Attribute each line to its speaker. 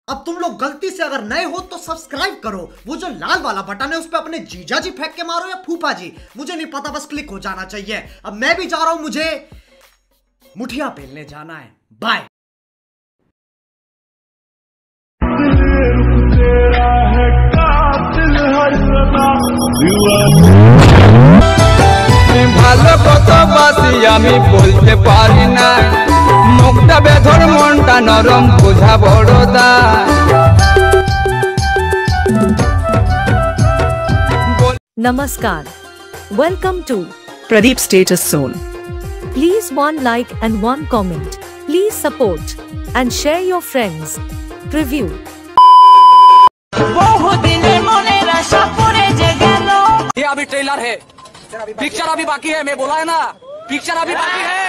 Speaker 1: अब तुम लोग गलती से अगर नए हो तो सब्सक्राइब करो, वो जो लाल वाला बटन है उस पे अपने जीजा जी फेंक के मारो या फूफा जी, मुझे नहीं पता, बस क्लिक हो जाना चाहिए। अब मैं भी जा रहा हूं, मुझे मुठिया पेलने जाना है। बाय।
Speaker 2: ভালো কত বাসি আমি বলতে পারি না, মুখটা বেধর মনটা নরম বোঝা বড়দা।
Speaker 3: Namaskar. Welcome to
Speaker 4: Pradeep Status Zone.
Speaker 3: Please one like and one comment. Please support and share your friends. Preview.
Speaker 2: ये अभी ट्रेलर है, पिक्चर अभी बाकी है। मैं बोला है ना, पिक्चर अभी बाकी है।